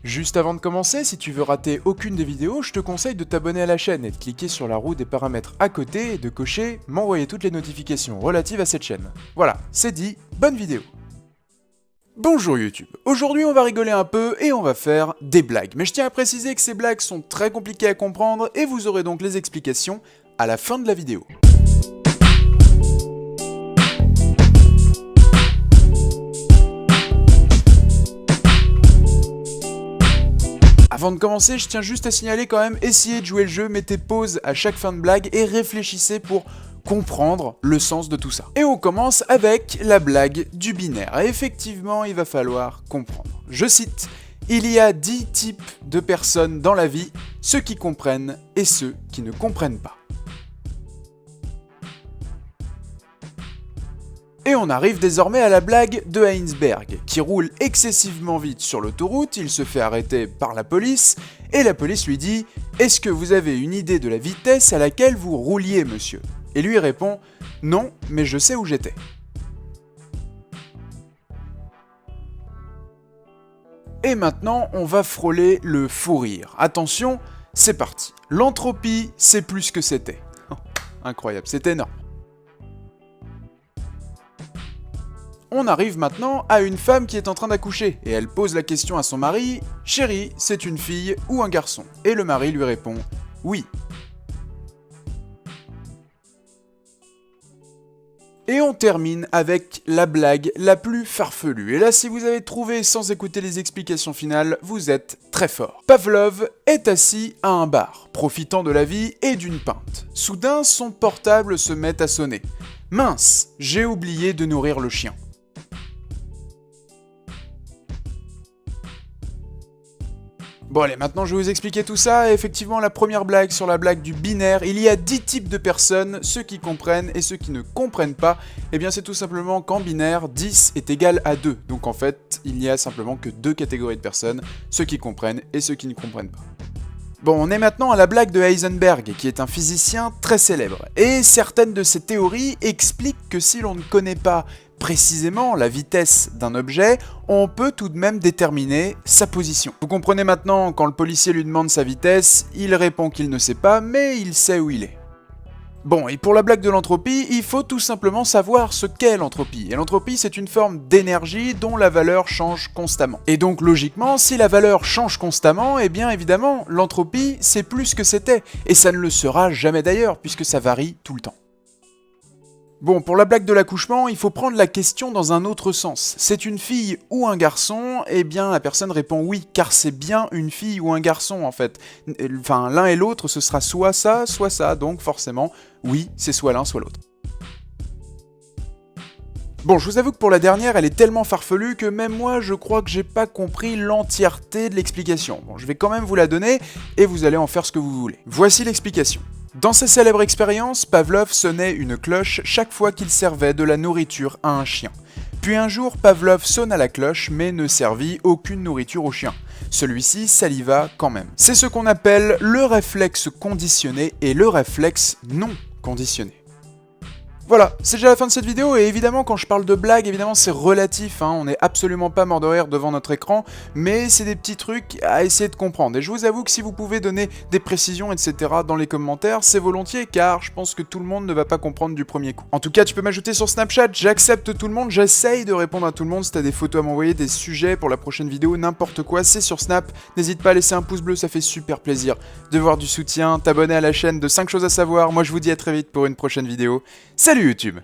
Juste avant de commencer, si tu veux rater aucune des vidéos, je te conseille de t'abonner à la chaîne et de cliquer sur la roue des paramètres à côté et de cocher « M'envoyer toutes les notifications relatives à cette chaîne ». Voilà, c'est dit, bonne vidéo. Bonjour YouTube, aujourd'hui on va rigoler un peu et on va faire des blagues. Mais je tiens à préciser que ces blagues sont très compliquées à comprendre et vous aurez donc les explications à la fin de la vidéo. Avant de commencer, je tiens juste à signaler quand même, essayez de jouer le jeu, mettez pause à chaque fin de blague et réfléchissez pour comprendre le sens de tout ça. Et on commence avec la blague du binaire. Et effectivement, il va falloir comprendre. Je cite, « Il y a 10 types de personnes dans la vie, ceux qui comprennent et ceux qui ne comprennent pas. » Et on arrive désormais à la blague de Heinsberg, qui roule excessivement vite sur l'autoroute, il se fait arrêter par la police, et la police lui dit « Est-ce que vous avez une idée de la vitesse à laquelle vous rouliez, monsieur ?» Et lui répond « Non, mais je sais où j'étais. » Et maintenant, on va frôler le fou rire. Attention, c'est parti. L'entropie, c'est plus ce que c'était. Incroyable, c'est énorme. On arrive maintenant à une femme qui est en train d'accoucher, et elle pose la question à son mari « Chérie, c'est une fille ou un garçon ?» Et le mari lui répond « Oui. » Et on termine avec la blague la plus farfelue. Et là, si vous avez trouvé sans écouter les explications finales, vous êtes très fort. Pavlov est assis à un bar, profitant de la vie et d'une pinte. Soudain, son portable se met à sonner. « Mince, j'ai oublié de nourrir le chien. » Bon allez, maintenant je vais vous expliquer tout ça, et effectivement la première blague sur la blague du binaire, il y a 10 types de personnes, ceux qui comprennent et ceux qui ne comprennent pas, et bien c'est tout simplement qu'en binaire, 10 est égal à 2, donc en fait, il n'y a simplement que 2 catégories de personnes, ceux qui comprennent et ceux qui ne comprennent pas. Bon, on est maintenant à la blague de Heisenberg, qui est un physicien très célèbre, et certaines de ses théories expliquent que si l'on ne connaît pas précisément la vitesse d'un objet, on peut tout de même déterminer sa position. Vous comprenez maintenant, quand le policier lui demande sa vitesse, il répond qu'il ne sait pas, mais il sait où il est. Bon, et pour la blague de l'entropie, il faut tout simplement savoir ce qu'est l'entropie. Et l'entropie, c'est une forme d'énergie dont la valeur change constamment. Et donc, logiquement, si la valeur change constamment, eh bien évidemment, l'entropie, c'est plus ce que c'était. Et ça ne le sera jamais d'ailleurs, puisque ça varie tout le temps. Bon, pour la blague de l'accouchement, il faut prendre la question dans un autre sens. C'est une fille ou un garçon? Eh bien, la personne répond oui, car c'est bien une fille ou un garçon, en fait. Enfin, l'un et l'autre, ce sera soit ça, donc forcément, oui, c'est soit l'un, soit l'autre. Bon, je vous avoue que pour la dernière, elle est tellement farfelue que même moi, je crois que j'ai pas compris l'entièreté de l'explication. Bon, je vais quand même vous la donner, et vous allez en faire ce que vous voulez. Voici l'explication. Dans ses célèbres expériences, Pavlov sonnait une cloche chaque fois qu'il servait de la nourriture à un chien. Puis un jour, Pavlov sonna la cloche mais ne servit aucune nourriture au chien. Celui-ci saliva quand même. C'est ce qu'on appelle le réflexe conditionné et le réflexe non conditionné. Voilà, c'est déjà la fin de cette vidéo, et évidemment quand je parle de blagues, évidemment c'est relatif, hein, on n'est absolument pas mort de rire devant notre écran, mais c'est des petits trucs à essayer de comprendre. Et je vous avoue que si vous pouvez donner des précisions, etc. dans les commentaires, c'est volontiers, car je pense que tout le monde ne va pas comprendre du premier coup. En tout cas, tu peux m'ajouter sur Snapchat, j'accepte tout le monde, j'essaye de répondre à tout le monde. Si t'as des photos à m'envoyer, des sujets pour la prochaine vidéo, n'importe quoi, c'est sur Snap. N'hésite pas à laisser un pouce bleu, ça fait super plaisir de voir du soutien, t'abonner à la chaîne de 5 choses à savoir. Moi je vous dis à très vite pour une prochaine vidéo. Salut YouTube!